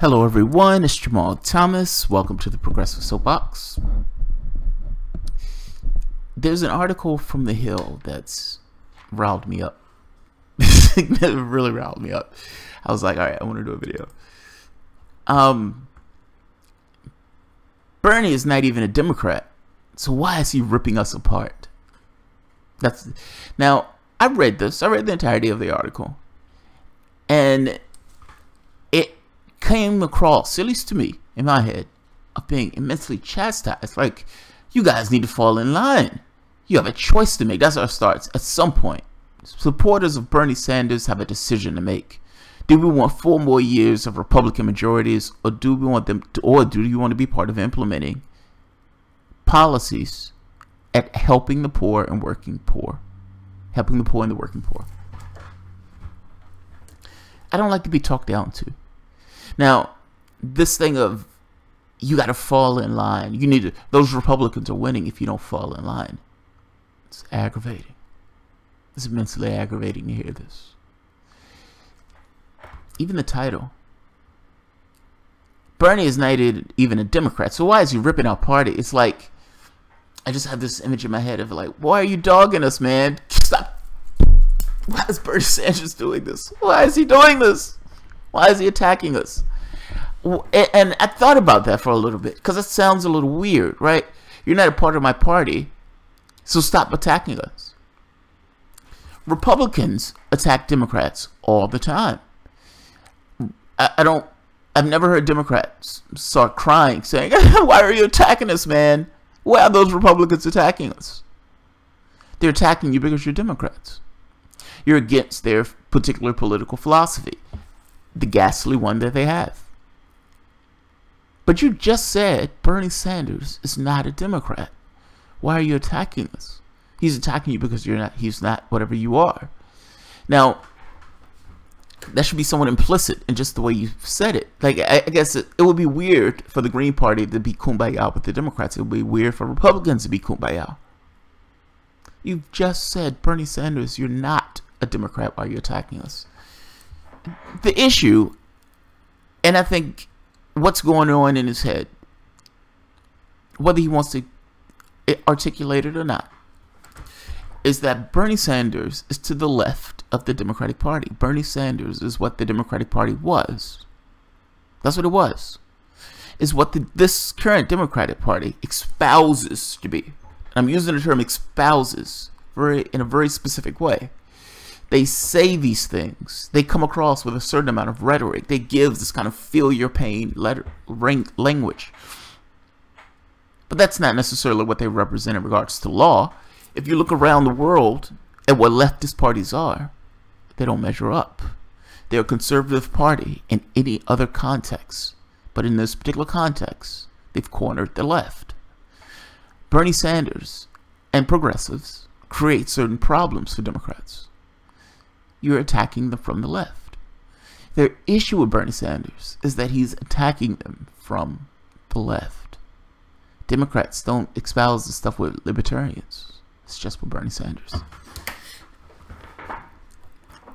Hello everyone, it's Jamal Thomas. Welcome to the Progressive Soapbox. There's an article from The Hill that's riled me up. It really riled me up. I was like, alright, I want to do a video. Bernie is not even a Democrat, so why is he ripping us apart? Now, I read the entirety of the article, and it came across, at least to me, in my head, of being immensely chastised. Like, you guys need to fall in line. You have a choice to make. That's how it starts. At some point, supporters of Bernie Sanders have a decision to make. Do we want 4 more years of Republican majorities, or do we want them to, or do you want to be part of implementing policies at helping the poor and working poor? Helping the poor and the working poor. I don't like to be talked down to. Now, this thing of you got to fall in line. You need to. Those Republicans are winning if you don't fall in line. It's aggravating. It's immensely aggravating to hear this. Even the title. Bernie is not even a Democrat, so why is he ripping our party? It's like, I just have this image in my head of like, why are you dogging us, man? Stop. Why is Bernie Sanders doing this? Why is he doing this? Why is he attacking us? And I thought about that for a little bit, because it sounds a little weird, right? You're not a part of my party, so stop attacking us. Republicans attack Democrats all the time. I've never heard Democrats start crying, saying, why are you attacking us, man? Why are those Republicans attacking us? They're attacking you because you're Democrats. You're against their particular political philosophy, the ghastly one that they have. But you just said Bernie Sanders is not a Democrat. Why are you attacking us? He's attacking you because he's not whatever you are. Now, that should be somewhat implicit in just the way you said it. Like, I guess it would be weird for the Green Party to be kumbaya with the Democrats. It would be weird for Republicans to be kumbaya. You've just said, Bernie Sanders, you're not a Democrat while you're attacking us. The issue, and I think what's going on in his head, whether he wants to articulate it or not, is that Bernie Sanders is to the left of the Democratic Party. Bernie Sanders is what the Democratic Party was. That's what it was. Is what this current Democratic Party espouses to be. I'm using the term espouses in a very specific way. They say these things. They come across with a certain amount of rhetoric. They give this kind of feel your pain language. But that's not necessarily what they represent in regards to law. If you look around the world at what leftist parties are, they don't measure up. They're a conservative party in any other context. But in this particular context, they've cornered the left. Bernie Sanders and progressives create certain problems for Democrats. You're attacking them from the left. Their issue with Bernie Sanders is that he's attacking them from the left. Democrats don't espouse the stuff with libertarians. It's just with Bernie Sanders.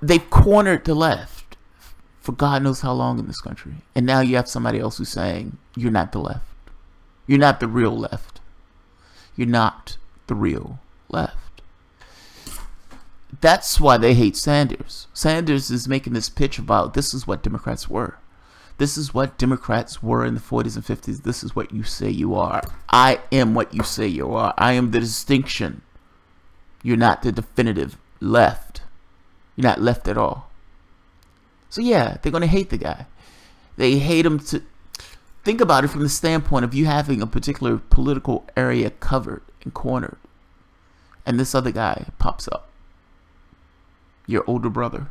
They've cornered the left for God knows how long in this country. And now you have somebody else who's saying, you're not the left. You're not the real left. You're not the real left. That's why they hate Sanders. Sanders is making this pitch about this is what Democrats were. This is what Democrats were in the 40s and 50s. This is what you say you are. I am what you say you are. I am the distinction. You're not the definitive left. You're not left at all. So yeah, they're going to hate the guy. They hate him to... Think about it from the standpoint of you having a particular political area covered and cornered. And this other guy pops up. Your older brother.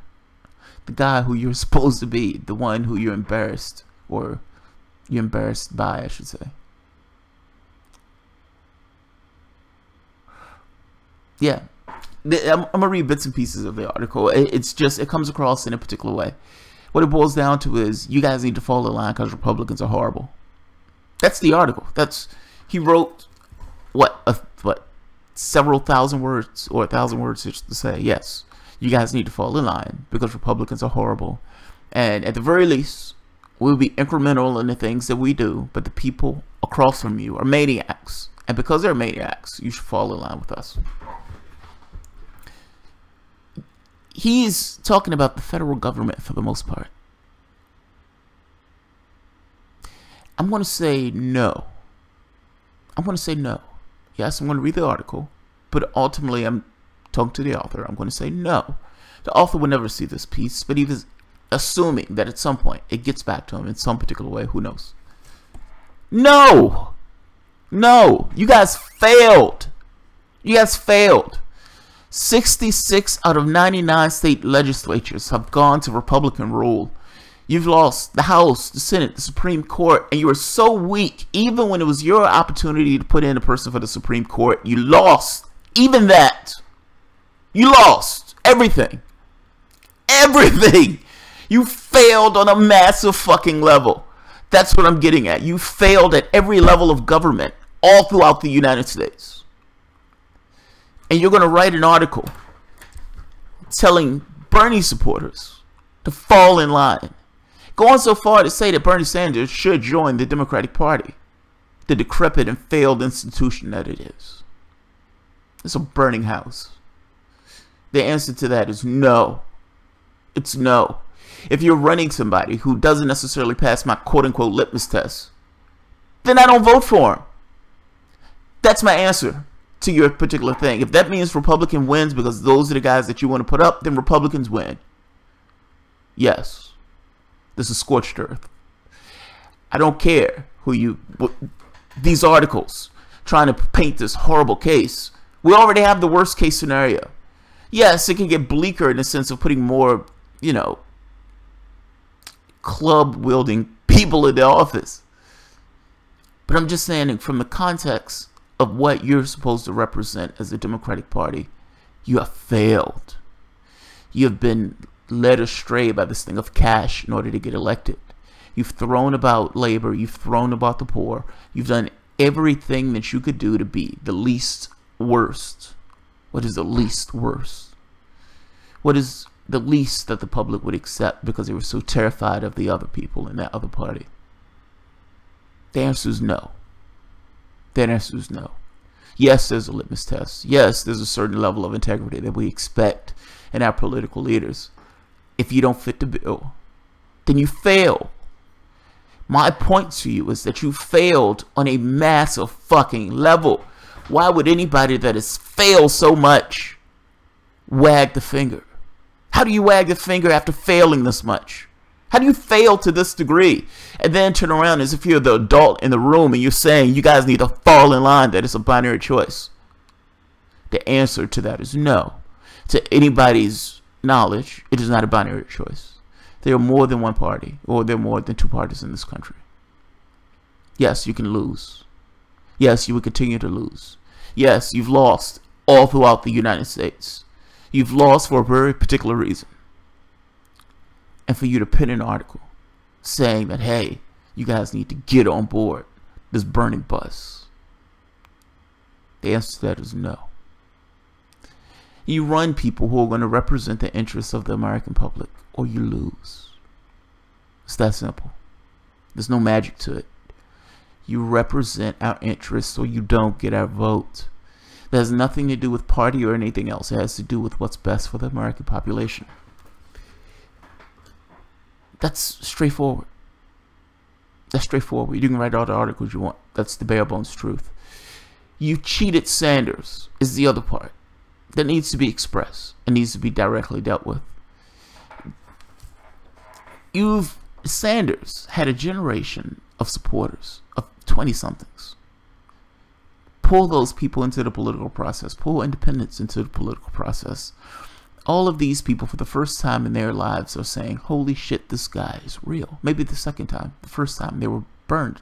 The guy who you're supposed to be. The one who you're embarrassed. Or you're embarrassed by, I should say. Yeah. I'm going to read bits and pieces of the article. It's just, it comes across in a particular way. What it boils down to is, you guys need to fall in line because Republicans are horrible. That's the article. He wrote, what, several thousand words, or 1,000 words to say, yes, you guys need to fall in line because Republicans are horrible. And at the very least, We'll be incremental in the things that we do, but the people across from you are maniacs. And because they're maniacs, you should fall in line with us. He's talking about the federal government for the most part. I'm going to say no. I'm going to say no. Yes, I'm going to read the article, but ultimately I'm talking to the author. I'm going to say no. The author would never see this piece, but he was assuming that at some point it gets back to him in some particular way. Who knows? No! No! You guys failed! You guys failed! 66 out of 99 state legislatures have gone to Republican rule. You've lost the House, the Senate, the Supreme Court, and you were so weak. Even when it was your opportunity to put in a person for the Supreme Court, you lost. Even that. You lost everything. Everything. You failed on a massive fucking level. That's what I'm getting at. You failed at every level of government all throughout the United States. And you're going to write an article telling Bernie supporters to fall in line. Going so far to say that Bernie Sanders should join the Democratic Party, the decrepit and failed institution that it is. It's a burning house. The answer to that is no. It's no. If you're running somebody who doesn't necessarily pass my quote-unquote litmus test, then I don't vote for him. That's my answer to your particular thing. If that means Republican wins because those are the guys that you want to put up, then Republicans win. Yes. This is scorched earth. I don't care who you... These articles trying to paint this horrible case. We already have the worst case scenario. Yes, it can get bleaker in the sense of putting more, you know, club-wielding people in the office. But I'm just saying, from the context of what you're supposed to represent as the Democratic Party, you have failed. You have been led astray by this thing of cash in order to get elected. You've thrown about labor. You've thrown about the poor. You've done everything that you could do to be the least worst. What is the least worst? What is the least that the public would accept because they were so terrified of the other people in that other party? The answer is no. The answer is no. Yes, there's a litmus test. Yes, there's a certain level of integrity that we expect in our political leaders. If you don't fit the bill, then you fail. My point to you is that you failed on a massive fucking level. Why would anybody that has failed so much wag the finger? How do you wag the finger after failing this much? How do you fail to this degree and then turn around as if you're the adult in the room and you're saying you guys need to fall in line, that it's a binary choice? The answer to that is no. To anybody's knowledge, it is not a binary choice. There are more than one party, or there are more than two parties in this country. Yes, you can lose. Yes, you will continue to lose. Yes, you've lost all throughout the United States. You've lost for a very particular reason. And for you to pin an article saying that, hey, you guys need to get on board this burning bus. The answer to that is no. You run people who are going to represent the interests of the American public, or you lose. It's that simple. There's no magic to it. You represent our interests, or you don't get our vote. That has nothing to do with party or anything else. It has to do with what's best for the American population. That's straightforward. That's straightforward. You can write all the articles you want. That's the bare bones truth. You cheated Sanders is the other part that needs to be expressed and needs to be directly dealt with. Sanders had a generation of supporters, of 20-somethings. Pull those people into the political process. Pull independents into the political process. All of these people, for the first time in their lives, are saying, holy shit, this guy is real. Maybe the second time. The first time they were burned.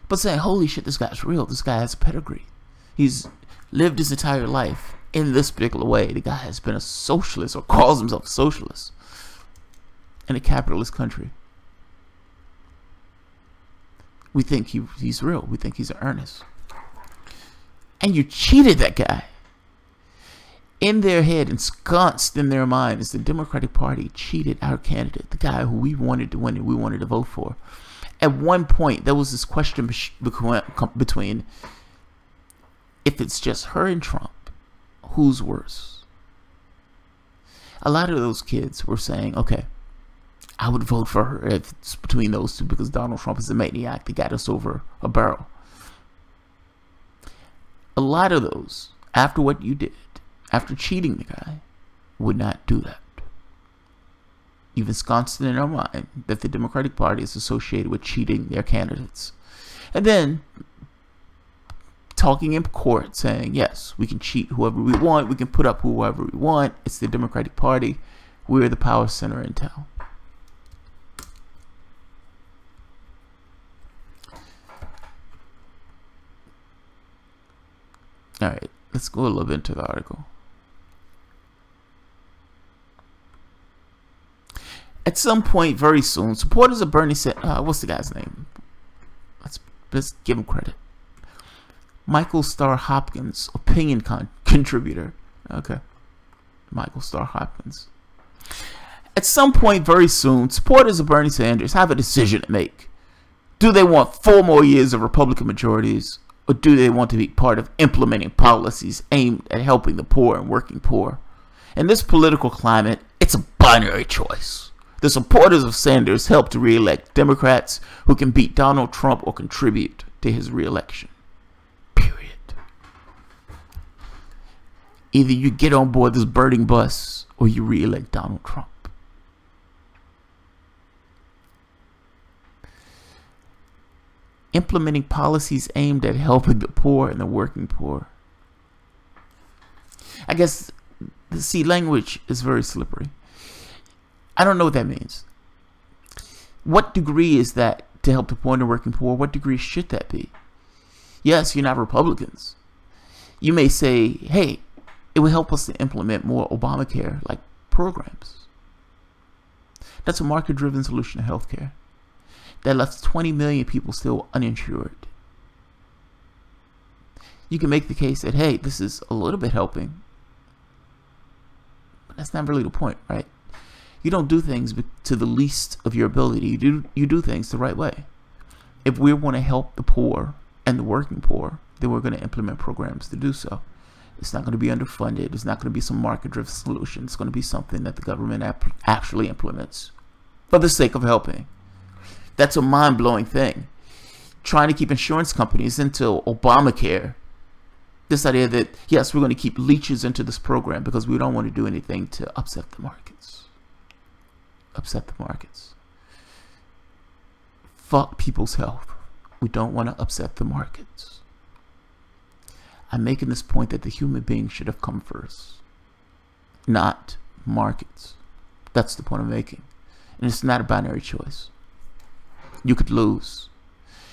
But saying, holy shit, this guy's real. This guy has a pedigree. He's lived his entire life in this particular way. The guy has been a socialist, or calls himself a socialist, in a capitalist country. We think he's real. We think he's earnest. And you cheated that guy. in their head, ensconced in their mind, is the Democratic Party cheated our candidate, the guy who we wanted to win and we wanted to vote for. At one point, there was this question between, if it's just her and Trump, who's worse? A lot of those kids were saying, okay, I would vote for her if it's between those two, because Donald Trump is a maniac that got us over a barrel. A lot of those, after what you did, after cheating the guy, would not do that. You've ensconced it in our mind that the Democratic Party is associated with cheating their candidates. And then talking in court saying, yes, we can cheat whoever we want, we can put up whoever we want, it's the Democratic Party, we're the power center in town. Alright, let's go a little bit into the article. At some point very soon, supporters of Bernie Sanders, what's the guy's name? Let's give him credit. Michael Starr Hopkins, opinion contributor. Okay. Michael Starr Hopkins. At some point very soon, supporters of Bernie Sanders have a decision to make. Do they want 4 more years of Republican majorities, or do they want to be part of implementing policies aimed at helping the poor and working poor? In this political climate, it's a binary choice. The supporters of Sanders help to re-elect Democrats who can beat Donald Trump or contribute to his re-election. Period. Either you get on board this burning bus or you re-elect Donald Trump. Implementing policies aimed at helping the poor and the working poor. I guess, see, language is very slippery. I don't know what that means. What degree is that to help the poor and the working poor? What degree should that be? Yes, you're not Republicans. You may say, hey, it will help us to implement more Obamacare-like programs. That's a market-driven solution to healthcare that left 20 million people still uninsured. You can make the case that, hey, this is a little bit helping, but that's not really the point, right? You don't do things to the least of your ability. You do things the right way. If we want to help the poor and the working poor, then we're going to implement programs to do so. It's not going to be underfunded. It's not going to be some market-driven solution. It's going to be something that the government actually implements for the sake of helping. That's a mind-blowing thing. Trying to keep insurance companies into Obamacare. This idea that, yes, we're going to keep leeches into this program because we don't want to do anything to upset the markets. Upset the markets. Fuck people's health. We don't want to upset the markets. I'm making this point that the human being should have come first, not markets. That's the point I'm making. And it's not a binary choice. You could lose.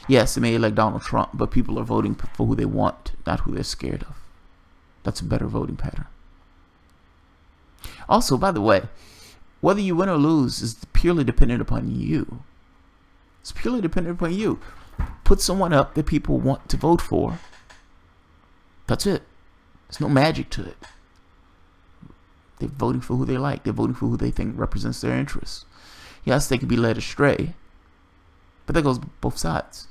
Yes, it may elect Donald Trump, but people are voting for who they want, not who they're scared of. That's a better voting pattern. Also, by the way, whether you win or lose is purely dependent upon you. It's purely dependent upon you. Put someone up that people want to vote for. That's it. There's no magic to it. They're voting for who they like. They're voting for who they think represents their interests. Yes, they could be led astray, but that goes both sides.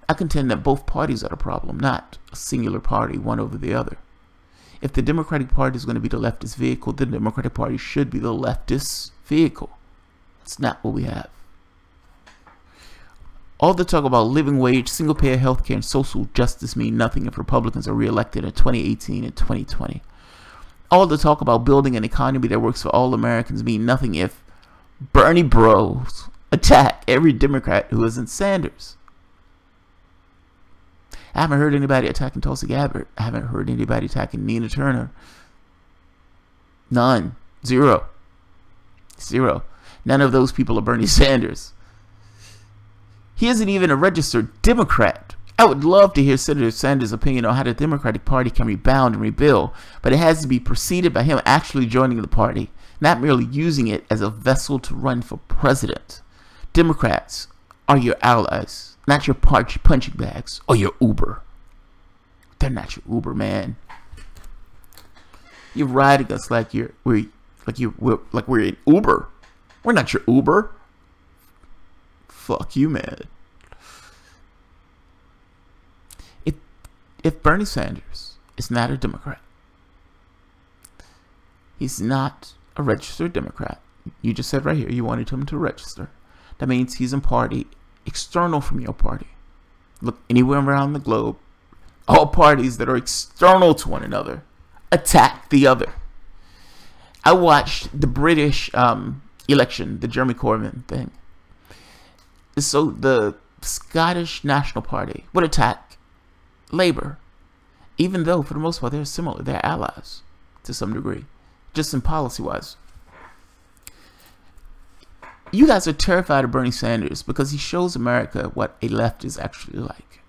I contend that both parties are the problem, not a singular party, one over the other. If the Democratic Party is going to be the leftist vehicle, the Democratic Party should be the leftist vehicle. That's not what we have. All the talk about living wage, single-payer health care, and social justice mean nothing if Republicans are reelected in 2018 and 2020. All the talk about building an economy that works for all Americans mean nothing if Bernie bros attack every Democrat who isn't Sanders. I haven't heard anybody attacking Tulsi Gabbard. I haven't heard anybody attacking Nina Turner. None. Zero. Zero. None of those people are Bernie Sanders. He isn't even a registered Democrat. I would love to hear Senator Sanders' opinion on how the Democratic Party can rebound and rebuild, but it has to be preceded by him actually joining the party, not merely using it as a vessel to run for president. Democrats are your allies, not your punching bags or your Uber. They're not your Uber, man. You're riding us like we're in Uber. We're not your Uber. Fuck you, man. If Bernie Sanders is not a Democrat, he's not a registered Democrat. You just said right here you wanted him to register. That means he's in party external from your party. Look anywhere around the globe, all parties that are external to one another attack the other. I watched the British election, the Jeremy Corbyn thing. So the Scottish National Party would attack Labour, even though for the most part they're similar, they're allies to some degree, just in policy-wise. You guys are terrified of Bernie Sanders because he shows America what a left is actually like.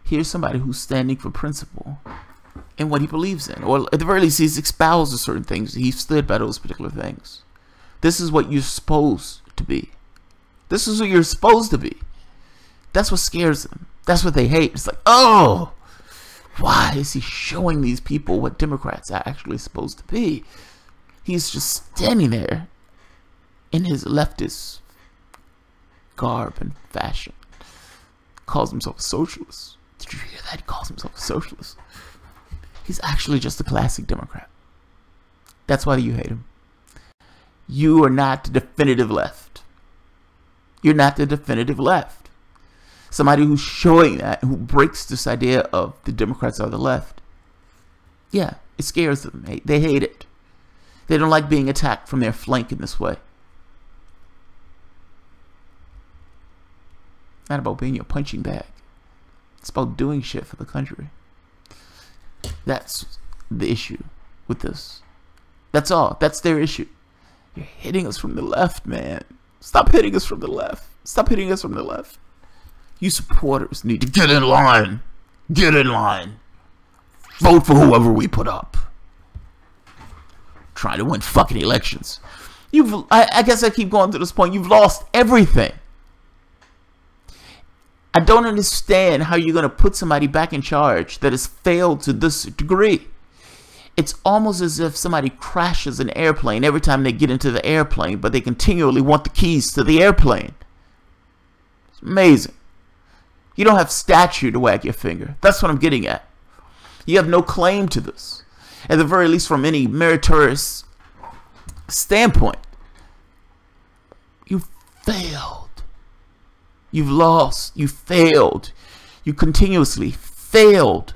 Here's somebody who's standing for principle and what he believes in, or at the very least he's espoused certain things. He stood by those particular things. This is what you're supposed to be. This is what you're supposed to be. That's what scares them. That's what they hate. It's like, oh, why is he showing these people what Democrats are actually supposed to be? He's just standing there in his leftist garb and fashion. Calls himself a socialist. Did you hear that? He calls himself a socialist. He's actually just a classic Democrat. That's why you hate him. You are not the definitive left. You're not the definitive left. Somebody who's showing that, who breaks this idea of the Democrats are the left. Yeah, it scares them. They hate it. They don't like being attacked from their flank in this way. It's not about being your punching bag. It's about doing shit for the country. That's the issue with this. That's all. That's their issue. You're hitting us from the left, man. Stop hitting us from the left. Stop hitting us from the left. You supporters need to get in line. Get in line. Vote for whoever we put up. Trying to win fucking elections. I guess I keep going to this point. You've lost everything. I don't understand how you're going to put somebody back in charge that has failed to this degree. It's almost as if somebody crashes an airplane every time they get into the airplane, but they continually want the keys to the airplane. It's amazing. You don't have statue to wag your finger. That's what I'm getting at. You have no claim to this. At the very least, from any meritorious standpoint. You failed. You've lost. You failed. You continuously failed.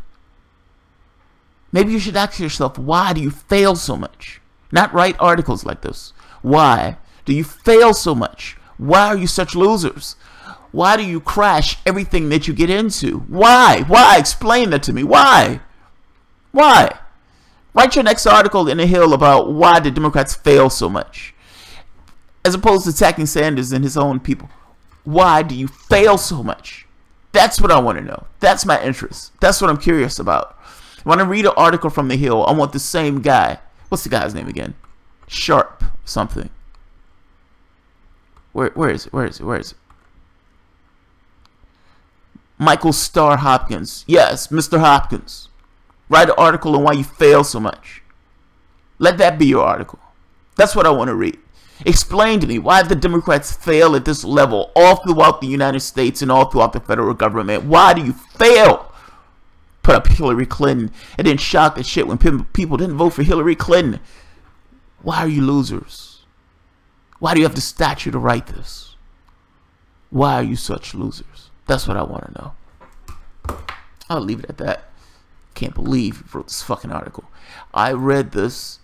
Maybe you should ask yourself, why do you fail so much? Not write articles like this. Why do you fail so much? Why are you such losers? Why do you crash everything that you get into? Why? Why? Explain that to me. Why? Why? Write your next article in the Hill about why the Democrats fail so much. As opposed to attacking Sanders and his own people. Why do you fail so much? That's what I want to know. That's my interest. That's what I'm curious about. When I read an article from the Hill, I want the same guy. What's the guy's name again? Sharp something. Where is it? Where is it? Where is it? Michael Starr Hopkins. Yes, Mr. Hopkins. Write an article on why you fail so much. Let that be your article. That's what I want to read. Explain to me why the Democrats fail at this level all throughout the United States and all throughout the federal government. Why do you fail? Put up Hillary Clinton and then shout at shit when people didn't vote for Hillary Clinton. Why are you losers? Why do you have the stature to write this? Why are you such losers? That's what I want to know. I'll leave it at that. Can't believe you wrote this fucking article. I read this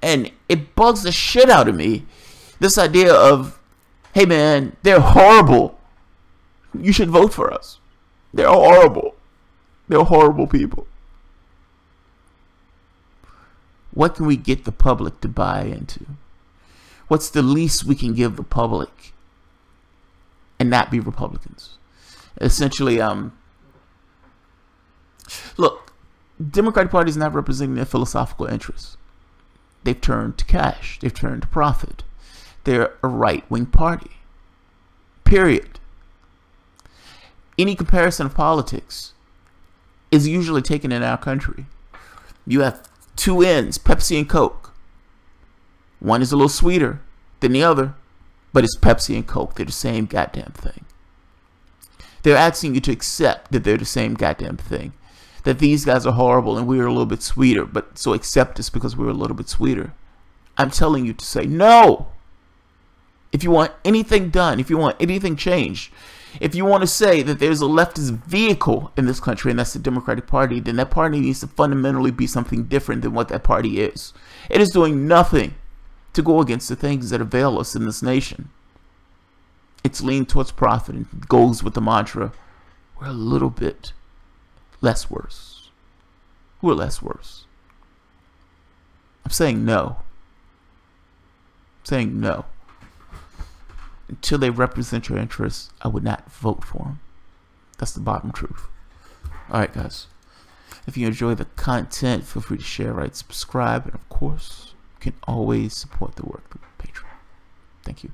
and it bugs the shit out of me. This idea of, hey man, they're horrible. You should vote for us. They're horrible. They're horrible people. What can we get the public to buy into? What's the least we can give the public and not be Republicans? Essentially, look, Democratic Party is not representing their philosophical interests. They've turned to cash. They've turned to profit. They're a right-wing party. Period. Any comparison of politics is usually taken in our country. You have two ends, Pepsi and Coke. One is a little sweeter than the other, but it's Pepsi and Coke. They're the same goddamn thing. They're asking you to accept that they're the same goddamn thing. That these guys are horrible and we're a little bit sweeter, but so accept us because we're a little bit sweeter. I'm telling you to say no. If you want anything done, if you want anything changed, if you want to say that there's a leftist vehicle in this country and that's the Democratic Party, then that party needs to fundamentally be something different than what that party is. It is doing nothing to go against the things that avail us in this nation. It's leaned towards profit and goes with the mantra, we're a little bit less worse. We're less worse. I'm saying no. I'm saying no. Until they represent your interests, I would not vote for them. That's the bottom truth. Alright, guys. If you enjoy the content, feel free to share, rate, subscribe, and of course, you can always support the work through Patreon. Thank you.